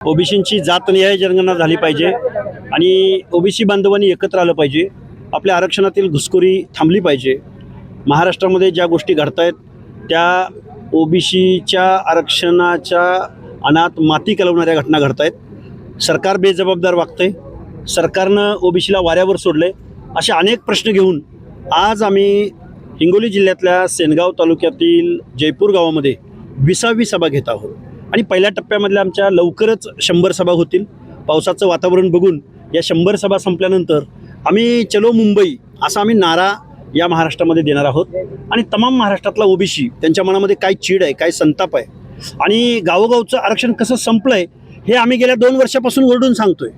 ओबीसींची जातनिहाय जनगणना झाली पाहिजे आणि ओबीसी बांधवांनी एकत्र आलं पाहिजे. आपल्या आरक्षणातील घुसखोरी थांबली पाहिजे. महाराष्ट्रामध्ये ज्या गोष्टी घडत आहेत त्या ओबीसीच्या आरक्षणाच्या अनात माती कलवणाऱ्या घटना घडत आहेत. सरकार बेजबाबदार वागतंय. सरकारनं ओबीसीला वाऱ्यावर सोडले. असे अनेक प्रश्न घेऊन आज आम्ही हिंगोली जिल्ह्यातल्या सेनगाव तालुक्यातील जयपूर गावामध्ये 20वी सभा घेत आहोत आणि पहिल्या टप्प्यामधल्या आमच्या लवकरच 100 सभा होतील. पावसाचं वातावरण बघून या 100 सभा संपल्यानंतर आम्ही चलो मुंबई असा आम्ही नारा या महाराष्ट्रामध्ये देणार आहोत आणि तमाम महाराष्ट्रातला ओबीसी त्यांच्या मनामध्ये काय चीड आहे, काय संताप आहे आणि गावोगावचं आरक्षण कसं संपलं आहे हे आम्ही गेल्या 2 वर्षापासून ओरडून सांगतोय.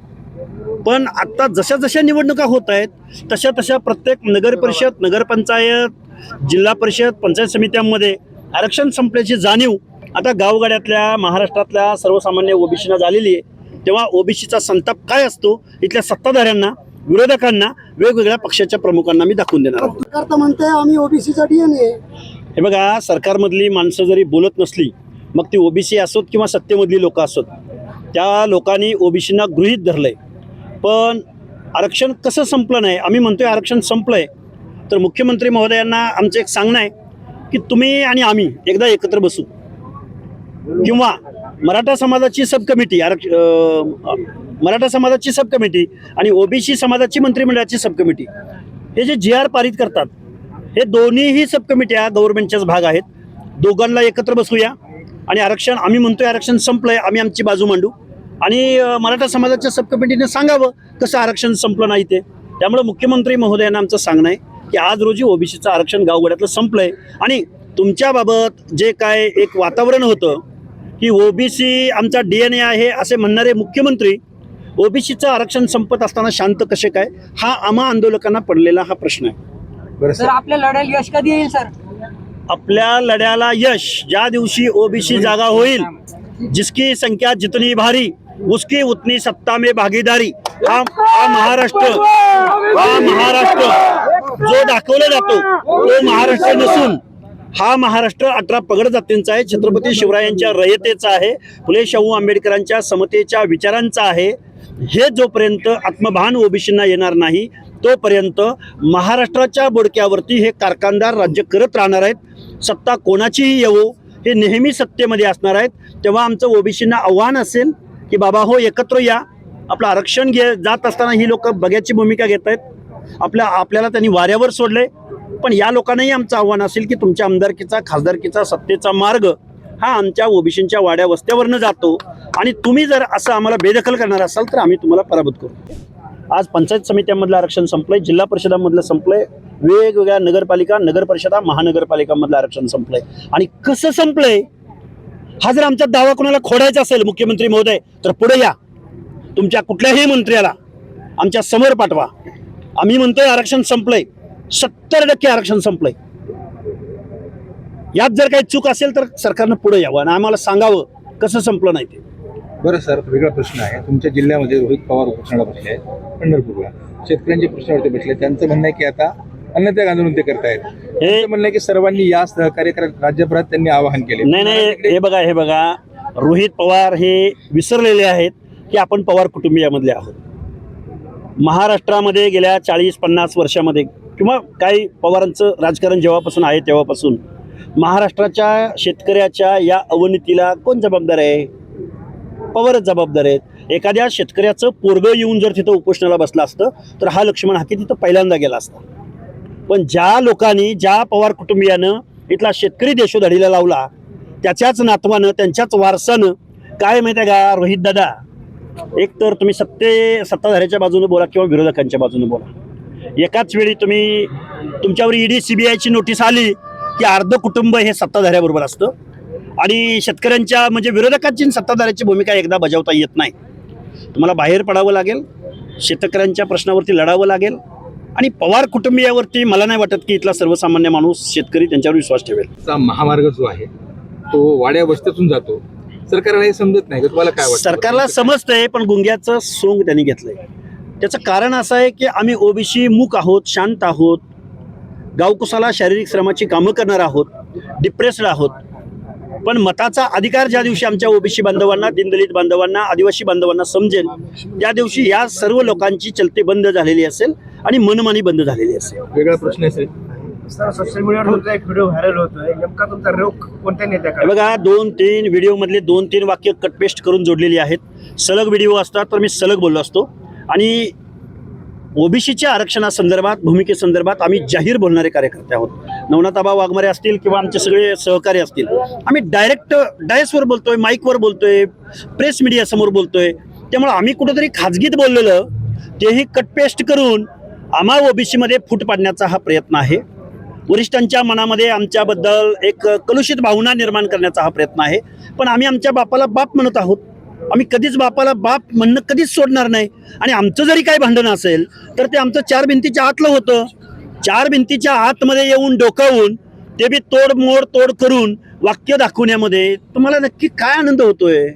पण आत्ता जशा जशा निवडणुका होत आहेत तशा तशा प्रत्येक नगरपरिषद, नगरपंचायत, जिल्हा परिषद, पंचायत समित्यांमध्ये आरक्षण संपल्याची जाणीव आता गावगाड्यातल्या महाराष्ट्रातल्या सर्वसामान्य ओबीसींना झालेली आहे. तेव्हा ओबीसीचा संताप काय असतो इथल्या सत्ताधाऱ्यांना, विरोधकांना, वेगवेगळ्या पक्षाच्या प्रमुखांना मी दाखवून देणार आहोत. सरकार तर म्हणते आम्ही ओबीसीचा डीएनए. हे बघा, सरकारमधली माणसं जरी बोलत नसली मग ती ओबीसी असोत किंवा सत्तेमधली लोक असोत त्या लोकांनी ओबीसींना गृहीत धरलंय. पण आरक्षण कसं संपलं नाही, आम्ही म्हणतोय आरक्षण संपलंय तर मुख्यमंत्री महोदयांना आमचं एक सांगणं आहे की तुम्ही आणि आम्ही एकदा एकत्र बसू किंवा मराठा समाजाची सब कमिटी, मराठा समाजाची सब कमिटी आणि ओबीसी समाजाची मंत्रिमंडळाची सब कमिटी हे जे GR पारित करतात हे दोन्हीही सब कमिट्या गव्हर्नमेंटच्याच भाग आहेत. दोघांना एकत्र बसूया आणि आरक्षण, आम्ही म्हणतोय आरक्षण संपलंय, आम्ही आमची बाजू मांडू आणि मराठा समाजाच्या सब कमिटीने सांगावं कसं आरक्षण संपलं नाही ते. त्यामुळे मुख्यमंत्री महोदयांना आमचं सांगणं आहे की आज रोजी ओबीसीचं आरक्षण गावगाड्यातलं संपलंय आणि तुमच्याबाबत जे काय एक वातावरण होतं की ओबीसी आमचा डीएनए आहे असे म्हणणारे मुख्यमंत्री ओबीसीचं आरक्षण संपत असताना शांत कसे काय, हा आम्हा आंदोलकांना पडलेला हा प्रश्न आहे. सर आपल्या लढ्याला यश कधी येईल सर? आपल्या लढ्याला यश ज्या दिवशी ओबीसी जागा होईल, जिसकी संख्या जितनी भारी उसकी उतनी सत्ता में भागीदारी. हा महाराष्ट्र जो दाखवला जातो तो महाराष्ट्र नसून हा महाराष्ट्र 18 पगड जातींचा आहे, छत्रपती शिवरायांच्या रयतेचा आहे, फुले शाहू आंबेडकरांच्या समतेच्या विचारांचा आहे. हे जोपर्यंत आत्मभान ओबीसींना येणार नाही तोपर्यंत महाराष्ट्राच्या बोडक्यावरती हे कारखानदार राज्य करत राहणार आहेत. सत्ता कोणाचीही येवो हे नेहमी सत्तेमध्ये असणार आहेत. तेव्हा आमचं ओबीसींना आव्हान असेल की बाबा हो, एकत्र या. आपलं आरक्षण जात असताना ही लोक बघ्याची भूमिका घेत आहेत. आपल्याला त्यांनी वाऱ्यावर सोडले. पण या लोकांनाही आमचं आव्हान असेल की तुमच्या आमदारकीचा, खासदारकीचा, सत्तेचा मार्ग हा आमच्या ओबीसींच्या वाड्या वस्त्यावरनं जातो आणि तुम्ही जर असं आम्हाला बेदखल करणार असाल तर आम्ही तुम्हाला पराभूत करू. आज पंचायत समित्यांमधलं आरक्षण संपलंय, जिल्हा परिषदामधलं संपलंय, वेगवेगळ्या नगरपालिका, नगरपरिषदा, महानगरपालिकांमधलं आरक्षण संपलंय. आणि कसं संपलंय हा जर आमचा दावा कोणाला खोडायचा असेल मुख्यमंत्री महोदय तर पुढे या. तुमच्या कुठल्याही मंत्र्याला आमच्या समोर पाठवा. आम्ही म्हणतोय आरक्षण संपलंय, 70% आरक्षण संपलंय. यात जर काही चूक असेल तर सरकारनं पुढे यावं आणि आम्हाला सांगावं कसं संपलं नाही ते. बरं सर, वेगळा प्रश्न आहे. तुमच्या जिल्ह्यामध्ये रोहित पवार उपोषणाला बसले आहेत पंढरपूरला, शेतकऱ्यांचे प्रश्नावरती बसले. त्यांचं म्हणणं आहे की आता अन्नत्याग आंदोलन ते करतायत. हे म्हणणं आहे की सर्वांनी या सहकार्य करायला राज्यभरात त्यांनी आवाहन केले. नाही, हे बघा रोहित पवार हे विसरलेले आहेत की आपण पवार कुटुंबियामधले आहोत. महाराष्ट्रामध्ये गेल्या 40-50 वर्षामध्ये किंवा काही पवारांचं राजकारण जेव्हापासून आहे तेव्हापासून महाराष्ट्राच्या शेतकऱ्याच्या या अवनतीला कोण जबाबदार आहे? पवारच जबाबदार आहेत. एखाद्या शेतकऱ्याचं पोरगं येऊन जर तिथं उपोषणाला बसलं असतं तर हा लक्ष्मण हाके तिथं पहिल्यांदा गेला असता. पण ज्या लोकांनी, ज्या पवार कुटुंबियानं इथला शेतकरी देशोधडीला लावला त्याच्याच नातवानं, त्यांच्याच वारसानं काय माहिती आहे का रोहित दादा, एक तर तुम्ही सत्ताधाऱ्याच्या बाजूने बोला किंवा विरोधकांच्या बाजूने बोला. एकाच वेळी तुमच्यावर ईडी CBIची नोटीस आली की अर्ध कुटुंब हे सत्ताधाऱ्याबरोबर असतं आणि शेतकऱ्यांच्या म्हणजे विरोधकांची सत्ताधाऱ्याची भूमिका एकदा बजावता येत नाही. तुम्हाला बाहेर पडावं लागेल, शेतकऱ्यांच्या प्रश्नावरती लढावं लागेल आणि पवार कुटुंबियावरती मला नाही वाटत की इथला सर्वसामान्य माणूस, शेतकरी त्यांच्यावर विश्वास ठेवेल. महामार्ग जो आहे तो वाड्या वस्त्यातून जातो, सरकारला हे समजत नाही. तुम्हाला काय वाटतं? सरकारला समजतंय पण गुंग्याचं सोंग त्यांनी घेतलंय. त्याचं कारण असं आहे की आम्ही ओबीसी मूक आहोत, शांत आहोत, गावकुसाला शारीरिक श्रमाची कामं करणार आहोत, डिप्रेस्ड आहोत. पण मताचा अधिकार ज्या दिवशी आमच्या ओबीसी बांधवांना, दीनदलित बांधवांना, आदिवासी बांधवांना समजेल त्या दिवशी या सर्व लोकांची चलती बंद झालेली असेल आणि मनमानी बंद झालेली असेल. वेगळा प्रश्न असेल सर, सोशल मीडियावर तुमचा एक व्हिडिओ व्हायरल होतोय, नेमका तुमचा रोख कोणत्या हे नेत्याकडे? बघा, 2-3 व्हिडिओ मधले 2-3 वाक्य कटपेस्ट करून जोडलेली आहेत. सलग व्हिडिओ असतात तर मी सलग बोललो असतो. आणि ओबीसीच्या आरक्षणासंदर्भात, भूमिकेसंदर्भात आम्ही जाहीर बोलणारे कार्यकर्ते आहोत. नवनाथाबा वाघमारे असतील किंवा आमचे सगळे सहकारी असतील, आम्ही डायरेक्ट डायसवर बोलतोय, माईकवर बोलतोय, प्रेस मीडियासमोर बोलतोय. त्यामुळे आम्ही कुठंतरी खाजगीत बोललेलं तेही कटपेस्ट करून आम्हा ओबीसीमध्ये फूट पाडण्याचा हा प्रयत्न आहे. वरिष्ठांच्या मनामध्ये आमच्याबद्दल एक कलुषित भावना निर्माण करण्याचा हा प्रयत्न आहे. पण आम्ही आमच्या बापाला बाप म्हणत आहोत. आम्ही कधीच बापाला बाप म्हणणं कधीच सोडणार नाही. आणि आमचं जरी काही भांडण असेल तर ते आमचं 4 भिंतीच्या आतलं होतं. 4 भिंतीच्या आतमध्ये येऊन डोकावून ते बी तोड करून वाक्य दाखवण्यामध्ये तुम्हाला नक्की काय आनंद होतोय?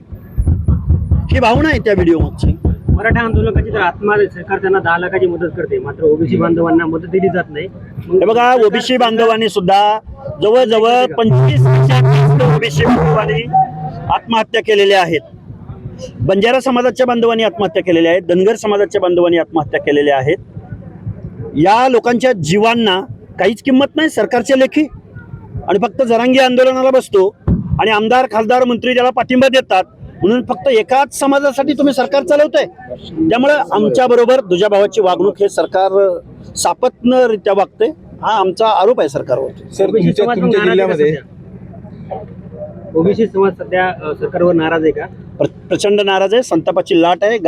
ही भावना आहे त्या व्हिडिओ मागची. मराठा आंदोलकाची तर आत्मा सरकार त्यांना 10 लाखाची मदत करते, मात्र ओबीसी बांधवांना मदत दिली जात नाही. हे बघा, ओबीसी बांधवांनी सुद्धा जवळजवळ 25% ओबीसी बांधवांनी आत्महत्या केलेल्या आहेत. बंजारा समाजाच्या बांधवांनी आत्महत्या केलेल्या आहेत. धनगर समाजाच्या बांधवांनी आत्महत्या केलेल्या आहेत. या लोकांच्या जीवांना काहीच किंमत नाही सरकारच्या लेखी. आणि फक्त जरांगी आंदोलनाला बसतो आणि आमदार, खासदार, मंत्री त्याला पाठिंबा देतात म्हणून फक्त एकाच समाजासाठी तुम्ही सरकार चालवताय. त्यामुळे आमच्या बरोबर दुजा भावाची वागणूक हे सरकार सापत्नरित्या वागते. हा आमचा आरोप आहे सरकारवर. सर, तुमच्या जिल्ह्यामध्ये ओबीसी समाज सध्या सरकारवर नाराज आहे का? प्रचंड नाराज आहे. संतापाची लाट आहे.